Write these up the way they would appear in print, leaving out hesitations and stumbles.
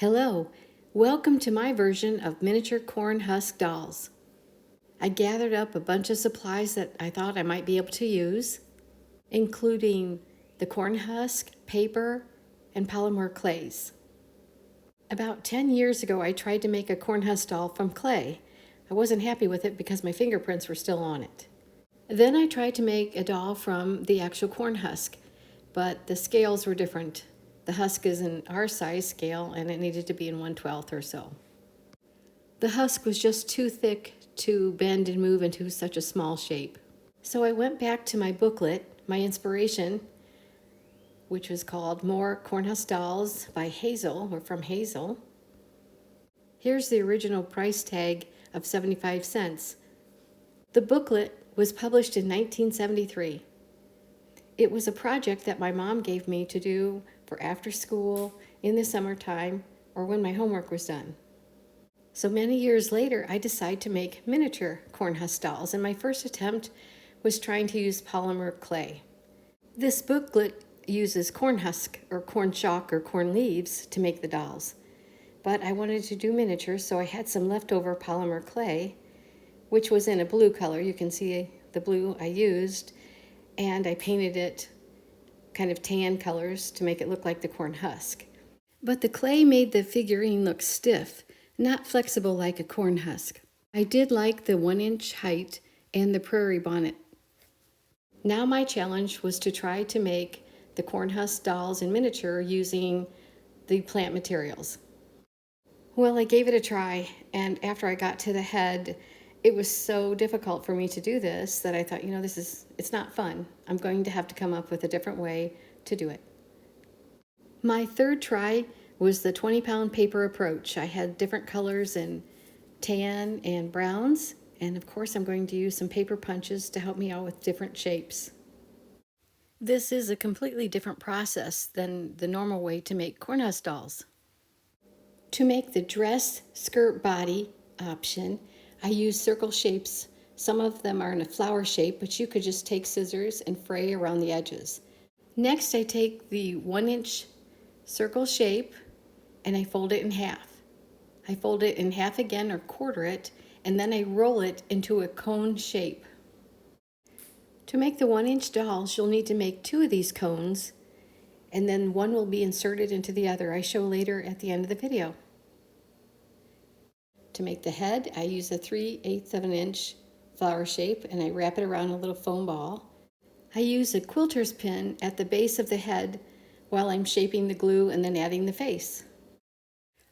Hello, welcome to my version of miniature Cornhusk dolls. I gathered up a bunch of supplies that I thought I might be able to use, including the corn husk, paper, and polymer clays. About 10 years ago, I tried to make a Cornhusk doll from clay. I wasn't happy with it because my fingerprints were still on it. Then I tried to make a doll from the actual corn husk, but the scales were different. The husk is in our size scale and it needed to be in 1/12 or so. The husk was just too thick to bend and move into such a small shape. So I went back to my booklet, my inspiration, which was called More Cornhusk Dolls by Hazel, or from Hazel. Here's the original price tag of 75 cents. The booklet was published in 1973. It was a project that my mom gave me to do for after school, in the summertime, or when my homework was done. So many years later, I decided to make miniature Cornhusk dolls, and my first attempt was trying to use polymer clay. This booklet uses corn husk or corn shock or corn leaves to make the dolls, but I wanted to do miniature, so I had some leftover polymer clay, which was in a blue color. You can see the blue I used, and I painted it kind of tan colors to make it look like the corn husk. But the clay made the figurine look stiff, not flexible like a corn husk. I did like the 1-inch height and the prairie bonnet. Now my challenge was to try to make the Cornhusk dolls in miniature using the plant materials. Well, I gave it a try, and after I got to the head, it was so difficult for me to do this that I thought, it's not fun. I'm going to have to come up with a different way to do it. My third try was the 20-pound paper approach. I had different colors in tan and browns, and of course I'm going to use some paper punches to help me out with different shapes. This is a completely different process than the normal way to make Cornhusk dolls. To make the dress, skirt, body option, I use circle shapes. Some of them are in a flower shape, but you could just take scissors and fray around the edges. Next, I take the 1-inch circle shape and I fold it in half. I fold it in half again or quarter it, and then I roll it into a cone shape. To make the 1-inch dolls, you'll need to make 2 of these cones, and then one will be inserted into the other. I show later at the end of the video. To make the head, I use a 3/8 of an inch flower shape and I wrap it around a little foam ball. I use a quilter's pin at the base of the head while I'm shaping the glue and then adding the face.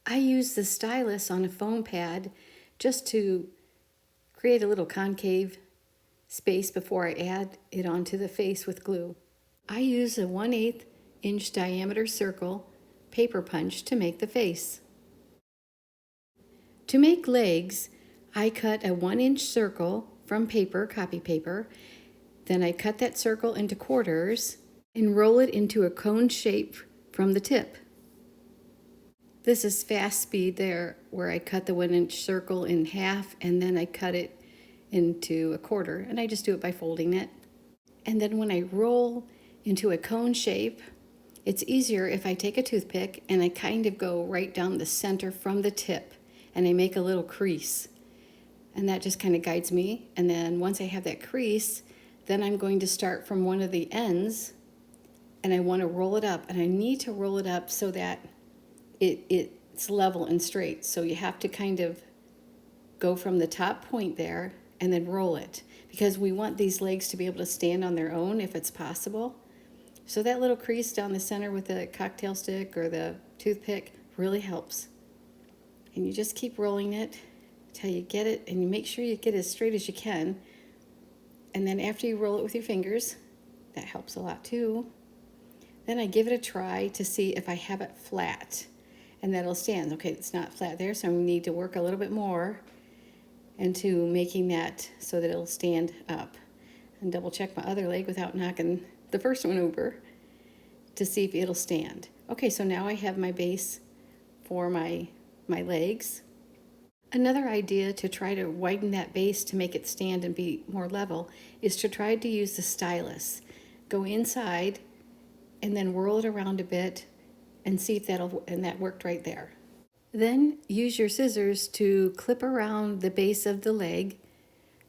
I use the stylus on a foam pad just to create a little concave space before I add it onto the face with glue. I use a 1/8 inch diameter circle paper punch to make the face. To make legs, I cut a 1-inch circle from paper, copy paper. Then I cut that circle into quarters and roll it into a cone shape from the tip. This is fast speed there, where I cut the 1-inch circle in half and then I cut it into a quarter, and I just do it by folding it. And then when I roll into a cone shape, it's easier if I take a toothpick and I kind of go right down the center from the tip, and I make a little crease, and that just kind of guides me. And then once I have that crease, then I'm going to start from one of the ends, and I want to roll it up, and I need to roll it up so that it's level and straight. So you have to kind of go from the top point there and then roll it, because we want these legs to be able to stand on their own if it's possible. So that little crease down the center with the cocktail stick or the toothpick really helps. And you just keep rolling it till you get it, and you make sure you get it as straight as you can. And then after you roll it with your fingers, that helps a lot too. Then I give it a try to see if I have it flat, and that'll stand. Okay, it's not flat there, so I need to work a little bit more into making that so that it'll stand up. And double check my other leg without knocking the first one over to see if it'll stand. Okay, so now I have my base for my legs. Another idea to try to widen that base to make it stand and be more level is to try to use the stylus. Go inside and then whirl it around a bit and see if that worked right there. Then use your scissors to clip around the base of the leg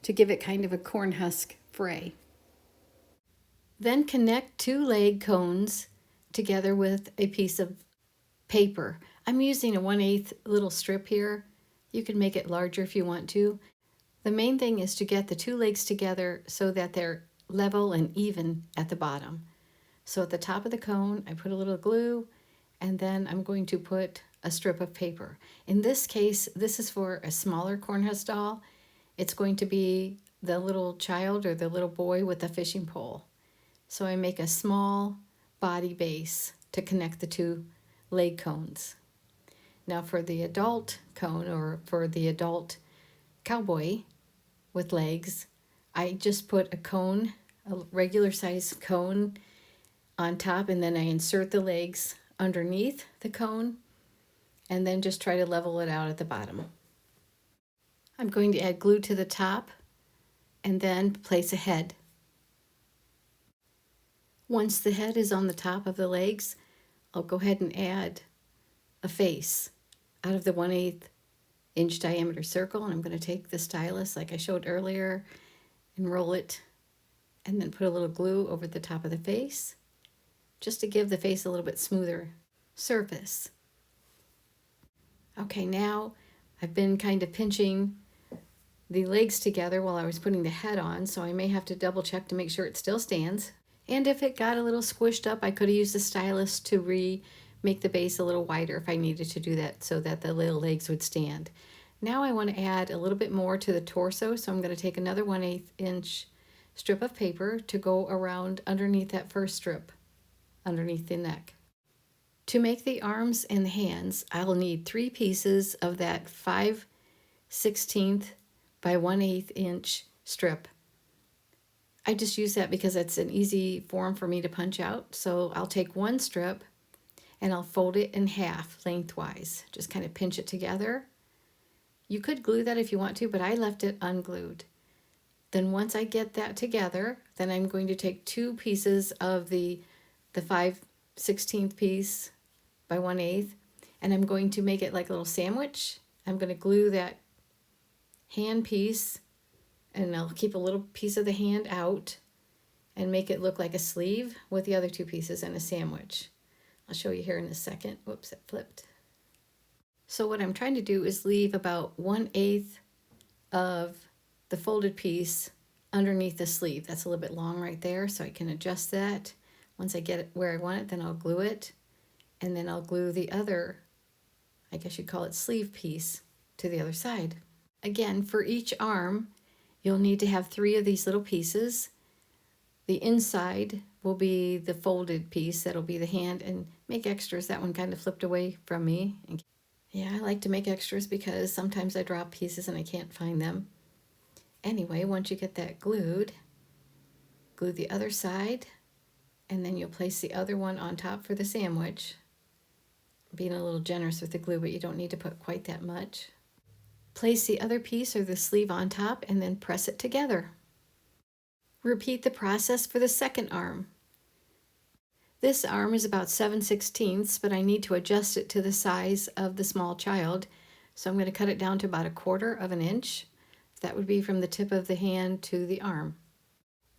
to give it kind of a corn husk fray. Then connect 2 leg cones together with a piece of paper. I'm using a 1/8 little strip here. You can make it larger if you want to. The main thing is to get the 2 legs together so that they're level and even at the bottom. So at the top of the cone, I put a little glue, and then I'm going to put a strip of paper. In this case, this is for a smaller cornhusk doll. It's going to be the little child or the little boy with a fishing pole. So I make a small body base to connect the 2 leg cones. Now for the adult cone, or for the adult cowboy with legs, I just put a cone, a regular size cone on top, and then I insert the legs underneath the cone and then just try to level it out at the bottom. I'm going to add glue to the top and then place a head. Once the head is on the top of the legs, I'll go ahead and add a face out of the 1/8 inch diameter circle, and I'm going to take the stylus like I showed earlier and roll it and then put a little glue over the top of the face just to give the face a little bit smoother surface. Okay, now I've been kind of pinching the legs together while I was putting the head on, so I may have to double check to make sure it still stands. And if it got a little squished up, I could have used the stylus to make the base a little wider if I needed to do that so that the little legs would stand. Now I want to add a little bit more to the torso, so I'm going to take another 1/8 inch strip of paper to go around underneath that first strip, underneath the neck. To make the arms and the hands, I'll need 3 pieces of that 5/16 by 1/8 inch strip. I just use that because it's an easy form for me to punch out. So I'll take 1 strip and I'll fold it in half lengthwise. Just kind of pinch it together. You could glue that if you want to, but I left it unglued. Then once I get that together, then I'm going to take 2 pieces of the 5/16 piece by 1/8, and I'm going to make it like a little sandwich. I'm going to glue that hand piece, and I'll keep a little piece of the hand out and make it look like a sleeve with the other 2 pieces and a sandwich. I'll show you here in a second. Whoops, it flipped. So what I'm trying to do is leave about 1/8 of the folded piece underneath the sleeve. That's a little bit long right there, so I can adjust that. Once I get it where I want it, then I'll glue it, and then I'll glue the other, I guess you'd call it sleeve piece, to the other side. Again, for each arm, you'll need to have 3 of these little pieces. The inside will be the folded piece, that'll be the hand, and make extras. That one kind of flipped away from me. Yeah, I like to make extras because sometimes I drop pieces and I can't find them. Anyway, once you get that glued, glue the other side, and then you'll place the other one on top for the sandwich. Being a little generous with the glue, but you don't need to put quite that much. Place the other piece or the sleeve on top and then press it together. Repeat the process for the second arm. This arm is about 7/16, but I need to adjust it to the size of the small child, so I'm going to cut it down to about 1/4 of an inch. That would be from the tip of the hand to the arm.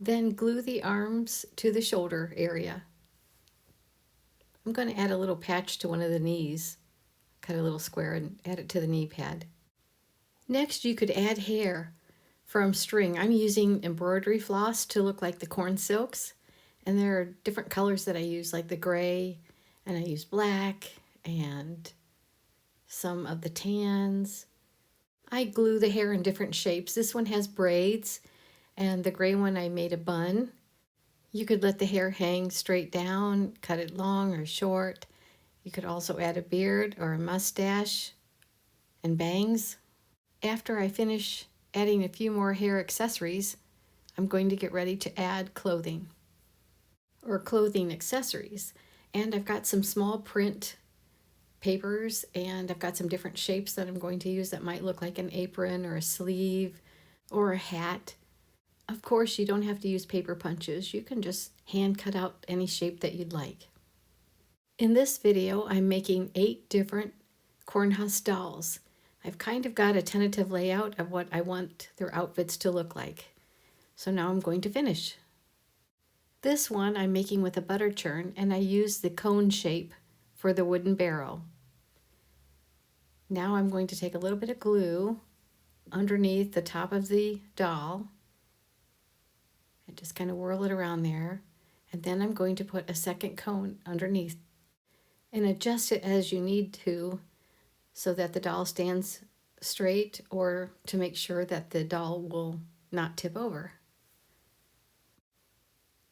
Then glue the arms to the shoulder area. I'm going to add a little patch to one of the knees. Cut a little square and add it to the knee pad. Next, you could add hair from string. I'm using embroidery floss to look like the corn silks, and there are different colors that I use, like the gray, and I use black, and some of the tans. I glue the hair in different shapes. This one has braids, and the gray one I made a bun. You could let the hair hang straight down, cut it long or short. You could also add a beard or a mustache and bangs. After I finish adding a few more hair accessories, I'm going to get ready to add clothing or clothing accessories. And I've got some small print papers, and I've got some different shapes that I'm going to use that might look like an apron or a sleeve or a hat. Of course, you don't have to use paper punches. You can just hand cut out any shape that you'd like. In this video, I'm making 8 different Cornhusk Dolls. I've kind of got a tentative layout of what I want their outfits to look like. So now I'm going to finish. This one I'm making with a butter churn, and I used the cone shape for the wooden barrel. Now I'm going to take a little bit of glue underneath the top of the doll and just kind of whirl it around there. And then I'm going to put a second cone underneath and adjust it as you need to so that the doll stands straight, or to make sure that the doll will not tip over.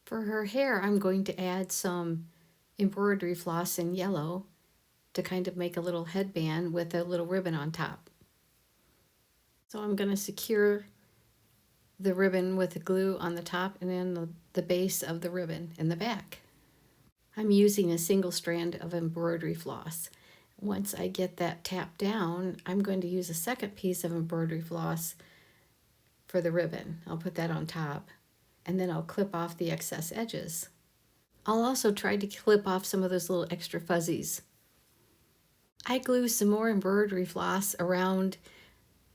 For her hair, I'm going to add some embroidery floss in yellow to kind of make a little headband with a little ribbon on top. So I'm going to secure the ribbon with the glue on the top and then the base of the ribbon in the back. I'm using a single strand of embroidery floss. Once I get that tapped down, I'm going to use a second piece of embroidery floss for the ribbon. I'll put that on top, and then I'll clip off the excess edges. I'll also try to clip off some of those little extra fuzzies. I glue some more embroidery floss around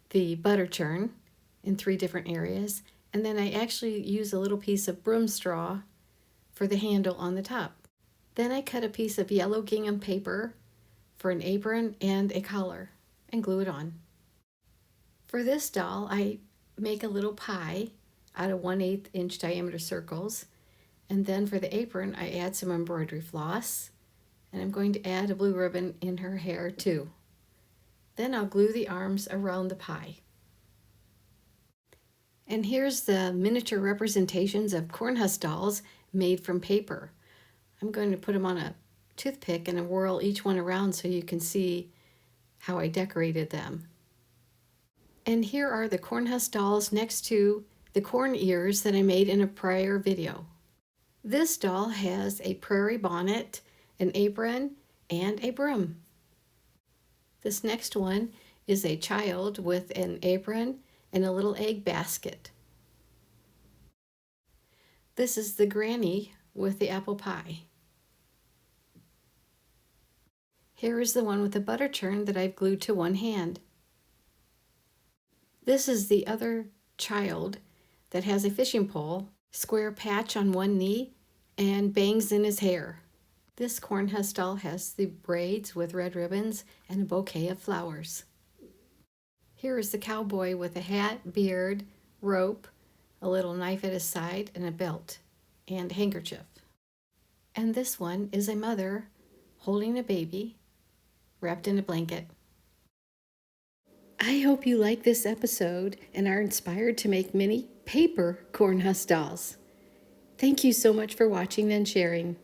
the butter churn in 3 different areas, and then I actually use a little piece of broom straw for the handle on the top. Then I cut a piece of yellow gingham paper for an apron and a collar and glue it on. For this doll, I make a little pie out of 1/8 inch diameter circles, and then for the apron I add some embroidery floss, and I'm going to add a blue ribbon in her hair too. Then I'll glue the arms around the pie. And here's the miniature representations of Cornhusk dolls made from paper. I'm going to put them on a toothpick and whirl each one around so you can see how I decorated them. And here are the Cornhusk dolls next to the corn ears that I made in a prior video. This doll has a prairie bonnet, an apron, and a broom. This next one is a child with an apron and a little egg basket. This is the granny with the apple pie. Here is the one with the butter churn that I've glued to one hand. This is the other child that has a fishing pole, square patch on one knee, and bangs in his hair. This Cornhusk doll has the braids with red ribbons and a bouquet of flowers. Here is the cowboy with a hat, beard, rope, a little knife at his side, and a belt, and a handkerchief. And this one is a mother holding a baby wrapped in a blanket. I hope you like this episode and are inspired to make mini paper Cornhusk dolls. Thank you so much for watching and sharing.